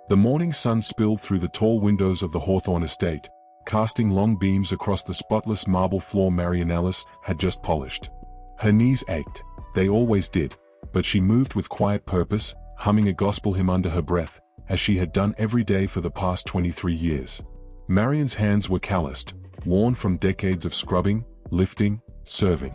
The morning sun spilled through the tall windows of the Hawthorne estate, casting long beams across the spotless marble floor Marion Ellis had just polished. Her knees ached, they always did, but she moved with quiet purpose, humming a gospel hymn under her breath, as she had done every day for the past 23 years. Marion's hands were calloused, worn from decades of scrubbing, lifting, serving.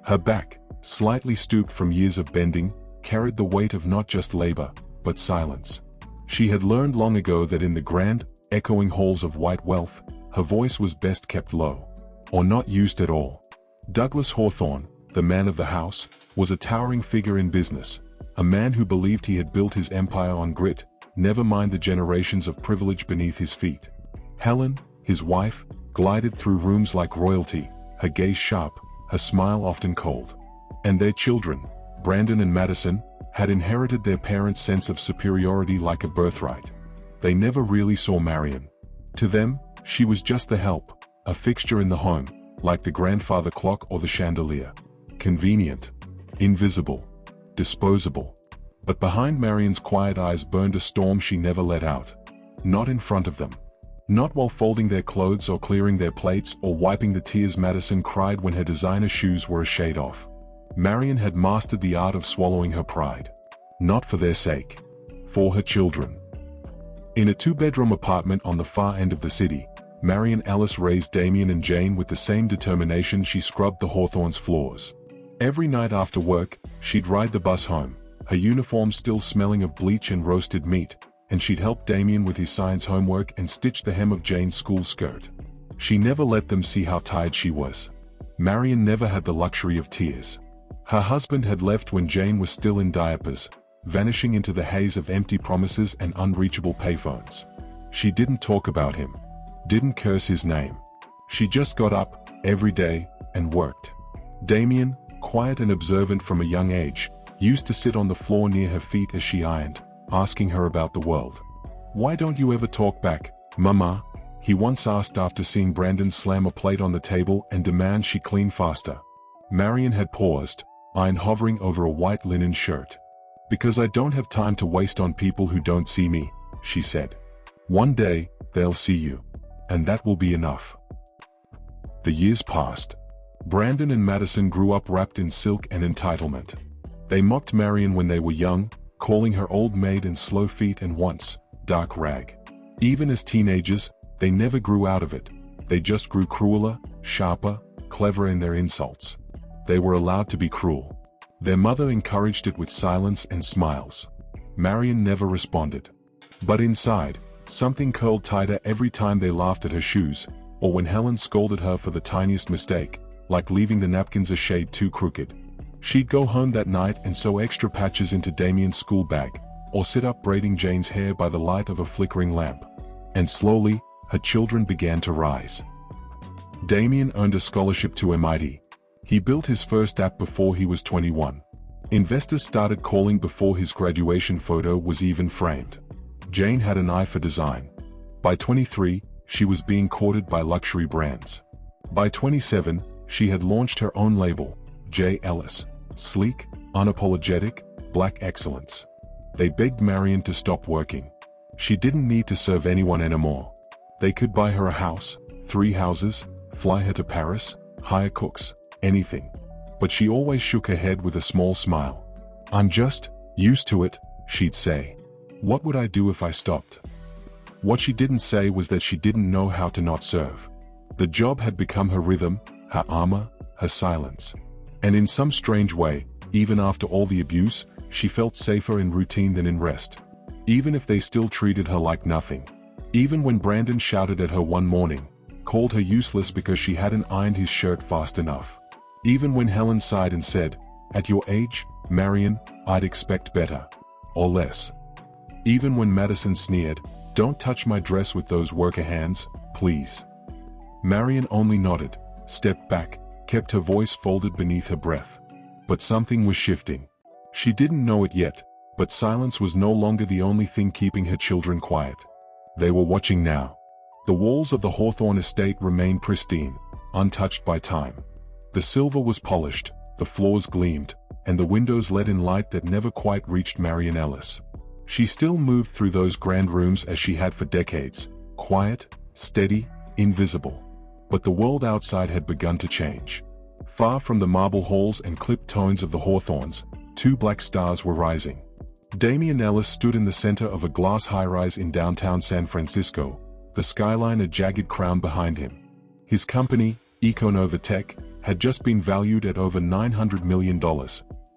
Her back, slightly stooped from years of bending, carried the weight of not just labor, but silence. She had learned long ago that in the grand, echoing halls of white wealth, her voice was best kept low, or not used at all. Douglas Hawthorne, the man of the house, was a towering figure in business, a man who believed he had built his empire on grit, never mind the generations of privilege beneath his feet. Helen, his wife, glided through rooms like royalty, her gaze sharp, her smile often cold. And their children, Brandon and Madison, had inherited their parents' sense of superiority like a birthright. They never really saw Marion. To them, she was just the help, a fixture in the home, like the grandfather clock or the chandelier. Convenient, invisible, disposable. But behind Marion's quiet eyes burned a storm she never let out. Not in front of them. Not while folding their clothes or clearing their plates or wiping the tears Madison cried when her designer shoes were a shade off. Marion had mastered the art of swallowing her pride. Not for their sake. For her children. In a two-bedroom apartment on the far end of the city, Marion Ellis raised Damien and Jane with the same determination she scrubbed the Hawthorne's floors. Every night after work, she'd ride the bus home, her uniform still smelling of bleach and roasted meat, and she'd help Damien with his science homework and stitch the hem of Jane's school skirt. She never let them see how tired she was. Marion never had the luxury of tears. Her husband had left when Jane was still in diapers, vanishing into the haze of empty promises and unreachable payphones. She didn't talk about him. Didn't curse his name. She just got up, every day, and worked. Damien, quiet and observant from a young age, used to sit on the floor near her feet as she ironed, asking her about the world. "Why don't you ever talk back, Mama?" he once asked after seeing Brandon slam a plate on the table and demand she clean faster. Marion had paused, iron hovering over a white linen shirt. "Because I don't have time to waste on people who don't see me," she said. "One day, they'll see you. And that will be enough." The years passed. Brandon and Madison grew up wrapped in silk and entitlement. They mocked Marion when they were young, calling her old maid and slow feet and once, dark rag. Even as teenagers, they never grew out of it. They just grew crueler, sharper, cleverer in their insults. They were allowed to be cruel. Their mother encouraged it with silence and smiles. Marion never responded. But inside, something curled tighter every time they laughed at her shoes, or when Helen scolded her for the tiniest mistake, like leaving the napkins a shade too crooked. She'd go home that night and sew extra patches into Damien's school bag, or sit up braiding Jane's hair by the light of a flickering lamp. And slowly, her children began to rise. Damien earned a scholarship to MIT. He built his first app before he was 21. Investors started calling before his graduation photo was even framed. Jane had an eye for design. By 23, she was being courted by luxury brands. By 27, she had launched her own label, J. Ellis. Sleek, unapologetic, black excellence. They begged Marion to stop working. She didn't need to serve anyone anymore. They could buy her a house, 3 houses, fly her to Paris, hire cooks, anything. But she always shook her head with a small smile. "I'm just used to it," she'd say. "What would I do if I stopped?" What she didn't say was that she didn't know how to not serve. The job had become her rhythm, her armor, her silence. And in some strange way, even after all the abuse, she felt safer in routine than in rest. Even if they still treated her like nothing. Even when Brandon shouted at her one morning, called her useless because she hadn't ironed his shirt fast enough. Even when Helen sighed and said, "At your age, Marion, I'd expect better. Or less." Even when Madison sneered, "Don't touch my dress with those worker hands, please." Marion only nodded, stepped back, kept her voice folded beneath her breath. But something was shifting. She didn't know it yet, but silence was no longer the only thing keeping her children quiet. They were watching now. The walls of the Hawthorne estate remained pristine, untouched by time. The silver was polished, the floors gleamed, and the windows let in light that never quite reached Marion Ellis. She still moved through those grand rooms as she had for decades, quiet, steady, invisible. But the world outside had begun to change. Far from the marble halls and clipped tones of the Hawthorns, two black stars were rising. Damian Ellis stood in the center of a glass high-rise in downtown San Francisco, the skyline a jagged crown behind him. His company, Econova Tech, had just been valued at over $900 million,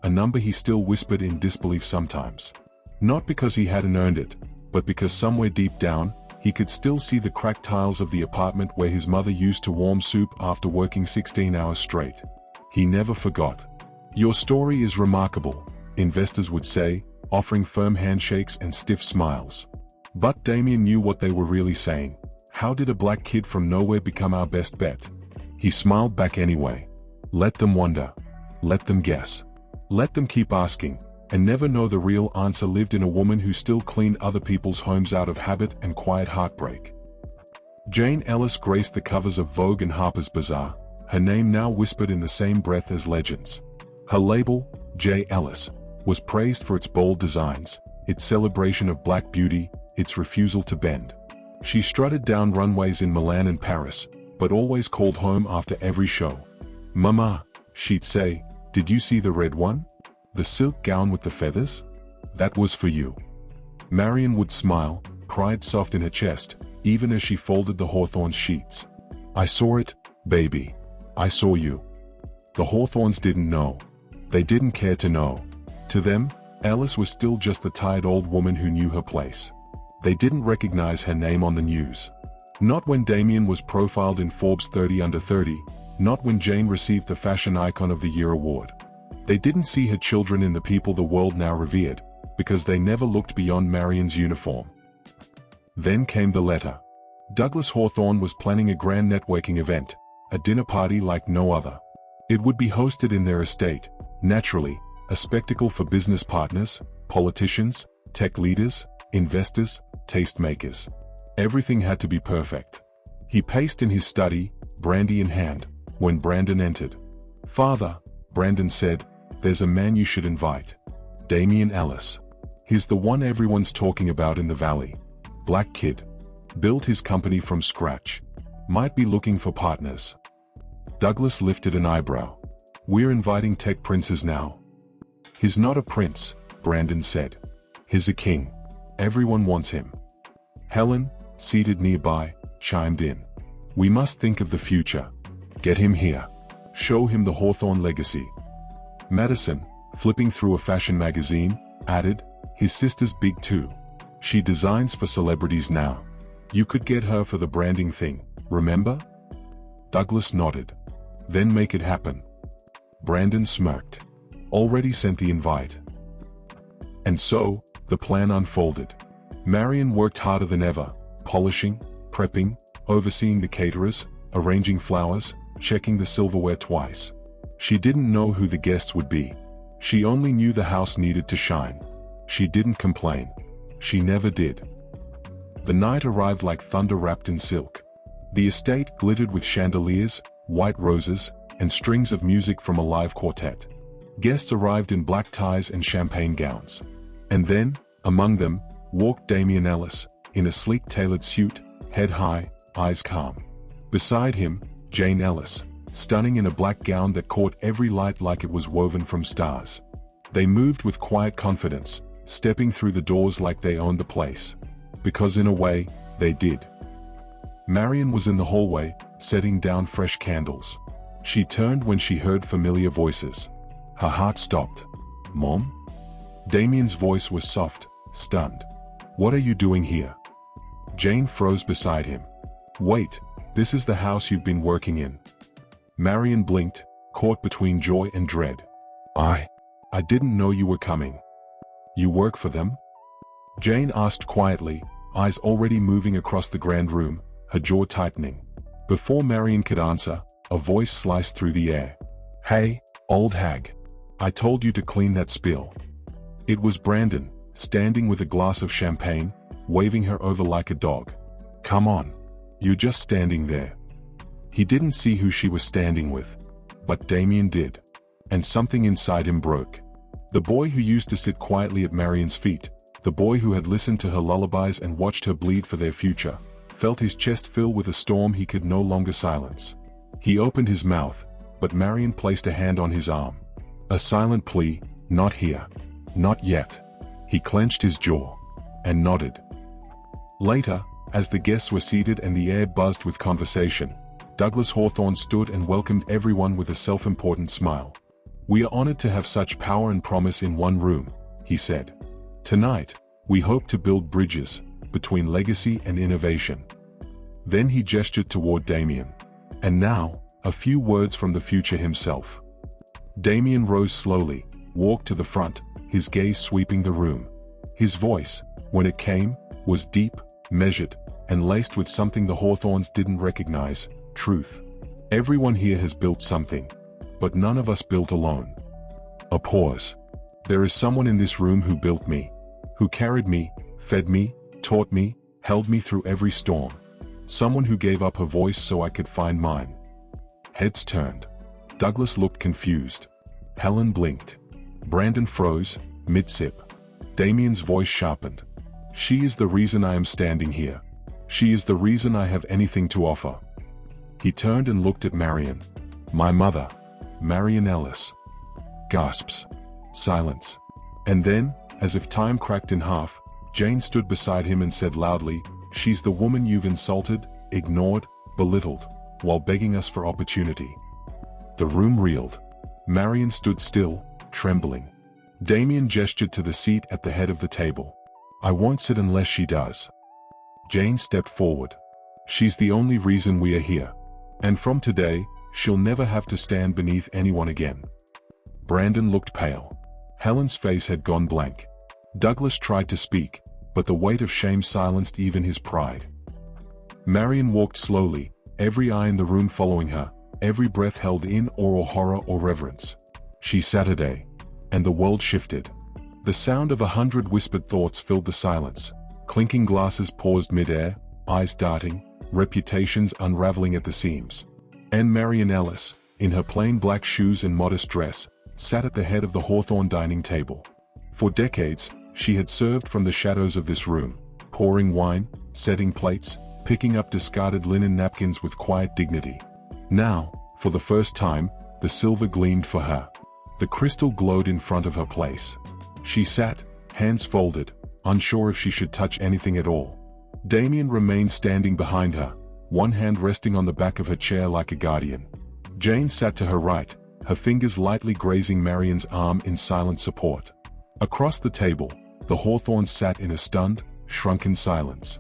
a number he still whispered in disbelief sometimes. Not because he hadn't earned it, but because somewhere deep down, he could still see the cracked tiles of the apartment where his mother used to warm soup after working 16 hours straight. He never forgot. "Your story is remarkable," investors would say, offering firm handshakes and stiff smiles. But Damian knew what they were really saying. How did a black kid from nowhere become our best bet? He smiled back anyway. Let them wonder. Let them guess. Let them keep asking, and never know the real answer lived in a woman who still cleaned other people's homes out of habit and quiet heartbreak. Jane Ellis graced the covers of Vogue and Harper's Bazaar, her name now whispered in the same breath as legends. Her label, J. Ellis, was praised for its bold designs, its celebration of black beauty, its refusal to bend. She strutted down runways in Milan and Paris, but always called home after every show. "Mama," she'd say, "did you see the red one? The silk gown with the feathers? That was for you." Marion would smile, pride soft in her chest, even as she folded the Hawthorns sheets. "I saw it, baby. I saw you." The Hawthorns didn't know. They didn't care to know. To them, Ellis was still just the tired old woman who knew her place. They didn't recognize her name on the news. Not when Damian was profiled in Forbes 30 Under 30, not when Jane received the Fashion Icon of the Year award. They didn't see her children in the people the world now revered, because they never looked beyond Marion's uniform. Then came the letter. Douglas Hawthorne was planning a grand networking event, a dinner party like no other. It would be hosted in their estate, naturally, a spectacle for business partners, politicians, tech leaders, investors, tastemakers. Everything had to be perfect. He paced in his study, brandy in hand, when Brandon entered. "Father," Brandon said, "there's a man you should invite. Damian Ellis. He's the one everyone's talking about in the valley. Black kid. Built his company from scratch. Might be looking for partners." Douglas lifted an eyebrow. "We're inviting tech princes now." "He's not a prince," Brandon said. "He's a king. Everyone wants him." Helen, seated nearby, chimed in. "We must think of the future. Get him here. Show him the Hawthorne legacy." Madison, flipping through a fashion magazine, added, "His sister's big too. She designs for celebrities now. You could get her for the branding thing, remember?" Douglas nodded. "Then make it happen." Brandon smirked. "Already sent the invite." And so, the plan unfolded. Marion worked harder than ever, polishing, prepping, overseeing the caterers, arranging flowers, checking the silverware twice. She didn't know who the guests would be. She only knew the house needed to shine. She didn't complain. She never did. The night arrived like thunder wrapped in silk. The estate glittered with chandeliers, white roses, and strings of music from a live quartet. Guests arrived in black ties and champagne gowns. And then, among them, walked Damian Ellis, in a sleek tailored suit, head high, eyes calm. Beside him, Jane Ellis, stunning in a black gown that caught every light like it was woven from stars. They moved with quiet confidence, stepping through the doors like they owned the place. Because in a way, they did. Marion was in the hallway, setting down fresh candles. She turned when she heard familiar voices. Her heart stopped. "Mom?" Damian's voice was soft, stunned. "What are you doing here?" Jane froze beside him. "Wait, this is the house you've been working in." Marion blinked, caught between joy and dread. I didn't know you were coming." "You work for them?" Jane asked quietly, eyes already moving across the grand room, her jaw tightening. Before Marion could answer, a voice sliced through the air. "Hey, old hag. I told you to clean that spill." It was Brandon, standing with a glass of champagne, waving her over like a dog. "Come on. You're just standing there." He didn't see who she was standing with. But Damian did. And something inside him broke. The boy who used to sit quietly at Marion's feet, The boy who had listened to her lullabies and watched her bleed for their future, felt his chest fill with a storm he could no longer silence. He opened his mouth, but Marion placed a hand on his arm. A silent plea, not here. Not yet. He clenched his jaw. And nodded. Later, as the guests were seated and the air buzzed with conversation, Douglas Hawthorne stood and welcomed everyone with a self-important smile. "We are honored to have such power and promise in one room," he said. "Tonight, we hope to build bridges between legacy and innovation." Then he gestured toward Damien. "And now, a few words from the future himself." Damien rose slowly, walked to the front, his gaze sweeping the room. His voice, when it came, was deep, measured, and laced with something the Hawthorns didn't recognize: truth. "Everyone here has built something. But none of us built alone." A pause. "There is someone in this room who built me. Who carried me, fed me, taught me, held me through every storm. Someone who gave up her voice so I could find mine." Heads turned. Douglas looked confused. Helen blinked. Brandon froze, mid-sip. Damien's voice sharpened. "She is the reason I am standing here. She is the reason I have anything to offer." He turned and looked at Marion. "My mother. Marion Ellis." Gasps. Silence. And then, as if time cracked in half, Jane stood beside him and said loudly, "She's the woman you've insulted, ignored, belittled, while begging us for opportunity." The room reeled. Marion stood still, trembling. Damien gestured to the seat at the head of the table. "I won't sit unless she does." Jane stepped forward. "She's the only reason we are here. And from today, she'll never have to stand beneath anyone again." Brandon looked pale. Helen's face had gone blank. Douglas tried to speak, but the weight of shame silenced even his pride. Marion walked slowly, every eye in the room following her, every breath held in awe or horror or reverence. She Saturday. And the world shifted. The sound of 100 whispered thoughts filled the silence. Clinking glasses paused mid-air, eyes darting, reputations unraveling at the seams. And Marion Ellis, in her plain black shoes and modest dress, sat at the head of the Hawthorne dining table. For decades, she had served from the shadows of this room, pouring wine, setting plates, picking up discarded linen napkins with quiet dignity. Now, for the first time, the silver gleamed for her. The crystal glowed in front of her place. She sat, hands folded, unsure if she should touch anything at all. Damien remained standing behind her, one hand resting on the back of her chair like a guardian. Jane sat to her right, her fingers lightly grazing Marion's arm in silent support. Across the table, the Hawthorns sat in a stunned, shrunken silence.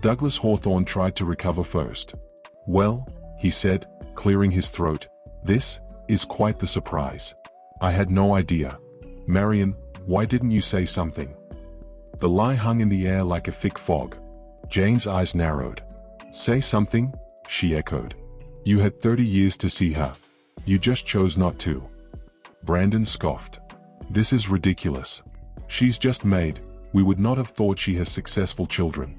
Douglas Hawthorne tried to recover first. "Well," he said, clearing his throat, "this is quite the surprise. I had no idea. Marion, why didn't you say something?" The lie hung in the air like a thick fog. Jane's eyes narrowed. "Say something?" she echoed. "You had 30 years to see her. You just chose not to." Brandon scoffed. "This is ridiculous. She's just made. We would not have thought she has successful children."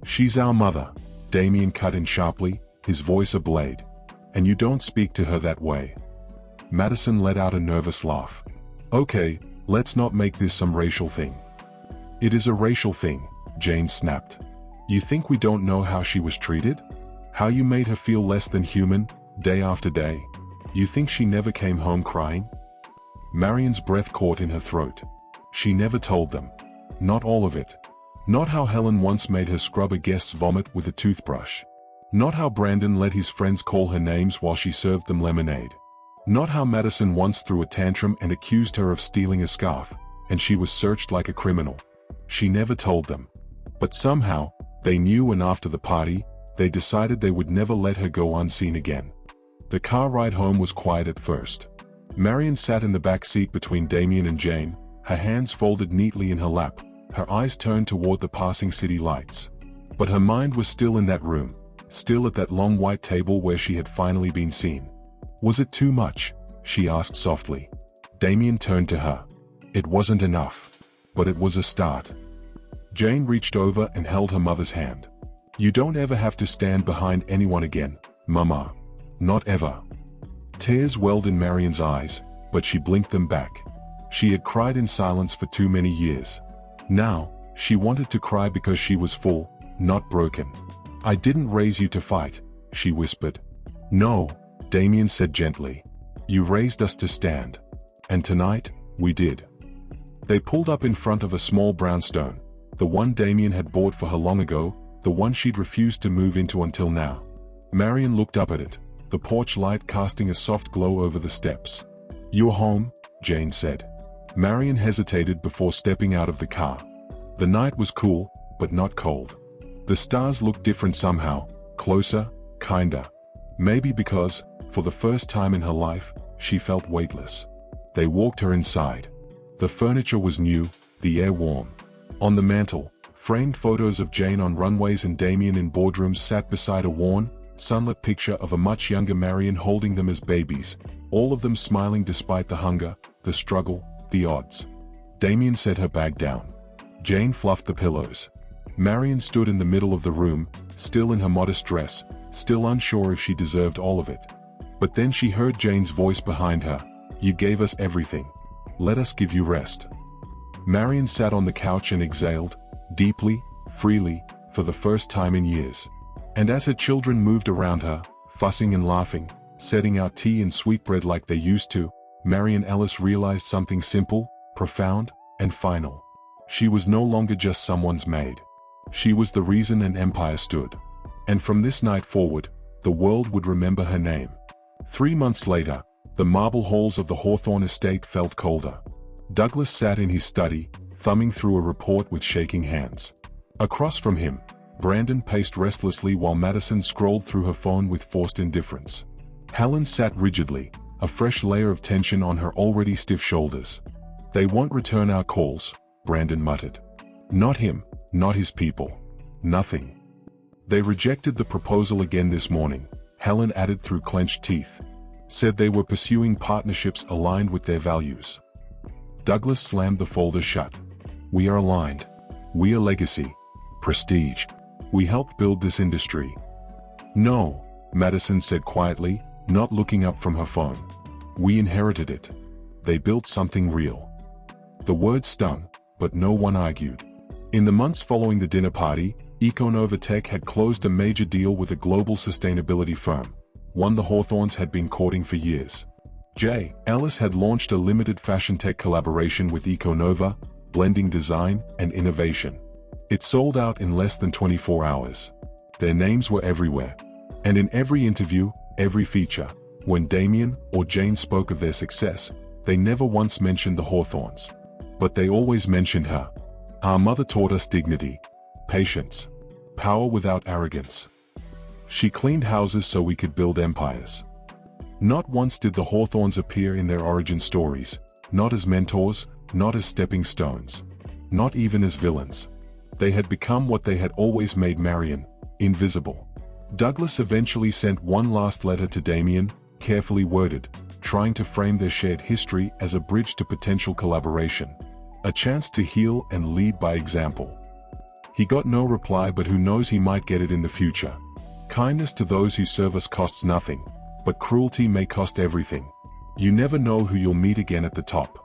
"She's our mother," Damien cut in sharply, his voice a blade. "And you don't speak to her that way." Madison let out a nervous laugh. "Okay, let's not make this some racial thing." "It is a racial thing," Jane snapped. "You think we don't know how she was treated? How you made her feel less than human, day after day? You think she never came home crying?" Marion's breath caught in her throat. She never told them. Not all of it. Not how Helen once made her scrub a guest's vomit with a toothbrush. Not how Brandon let his friends call her names while she served them lemonade. Not how Madison once threw a tantrum and accused her of stealing a scarf, and she was searched like a criminal. She never told them. But somehow, they knew, and after the party, they decided they would never let her go unseen again. The car ride home was quiet at first. Marion sat in the back seat between Damien and Jane, her hands folded neatly in her lap, her eyes turned toward the passing city lights. But her mind was still in that room, still at that long white table where she had finally been seen. "Was it too much?" she asked softly. Damien turned to her. "It wasn't enough. But it was a start." Jane reached over and held her mother's hand. "You don't ever have to stand behind anyone again, Mama. Not ever." Tears welled in Marion's eyes, but she blinked them back. She had cried in silence for too many years. Now, She wanted to cry because she was full, not broken. "I didn't raise you to fight," she whispered. "No," Damien said gently. "You raised us to stand. And tonight, we did." They pulled up in front of a small brownstone, the one Damien had bought for her long ago, the one she'd refused to move into until now. Marion looked up at it, the porch light casting a soft glow over the steps. "You're home," Jane said. Marion hesitated before stepping out of the car. The night was cool, but not cold. The stars looked different somehow, closer, kinder. Maybe because, for the first time in her life, she felt weightless. They walked her inside. The furniture was new, the air warm. On the mantel, framed photos of Jane on runways and Damien in boardrooms sat beside a worn, sunlit picture of a much younger Marion holding them as babies, all of them smiling despite the hunger, the struggle, the odds. Damien set her bag down. Jane fluffed the pillows. Marion stood in the middle of the room, still in her modest dress, still unsure if she deserved all of it. But then she heard Jane's voice behind her. "You gave us everything. Let us give you rest." Marion sat on the couch and exhaled, deeply, freely, for the first time in years. And as her children moved around her, fussing and laughing, setting out tea and sweetbread like they used to, Marion Ellis realized something simple, profound, and final. She was no longer just someone's maid. She was the reason an empire stood. And from this night forward, the world would remember her name. 3 months later, the marble halls of the Hawthorne estate felt colder. Douglas sat in his study, thumbing through a report with shaking hands. Across from him, Brandon paced restlessly while Madison scrolled through her phone with forced indifference. Helen sat rigidly, a fresh layer of tension on her already stiff shoulders. "They won't return our calls," Brandon muttered. "Not him, not his people. Nothing." "They rejected the proposal again this morning," Helen added through clenched teeth. "Said they were pursuing partnerships aligned with their values." Douglas slammed the folder shut. "We are aligned. We are legacy. Prestige. We helped build this industry." "No," Madison said quietly, not looking up from her phone. "We inherited it. They built something real." The word stung, but no one argued. In the months following the dinner party, Econova Tech had closed a major deal with a global sustainability firm, one the Hawthorns had been courting for years. Ellis had launched a limited fashion tech collaboration with Econova, blending design and innovation. It sold out in less than 24 hours. Their names were everywhere. And in every interview, every feature, when Damien or Jane spoke of their success, they never once mentioned the Hawthorns. But they always mentioned her. "Our mother taught us dignity, patience, power without arrogance. She cleaned houses so we could build empires." Not once did the Hawthorns appear in their origin stories, not as mentors, not as stepping stones, not even as villains. They had become what they had always made Marion, invisible. Douglas eventually sent one last letter to Damien, carefully worded, trying to frame their shared history as a bridge to potential collaboration. A chance to heal and lead by example. He got no reply, but who knows, he might get it in the future. Kindness to those who serve us costs nothing, but cruelty may cost everything. You never know who you'll meet again at the top.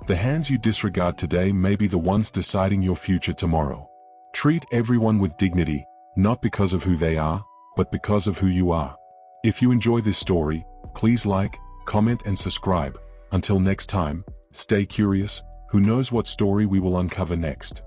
The hands you disregard today may be the ones deciding your future tomorrow. Treat everyone with dignity, not because of who they are, but because of who you are. If you enjoy this story, please like, comment and subscribe. Until next time, stay curious. Who knows what story we will uncover next?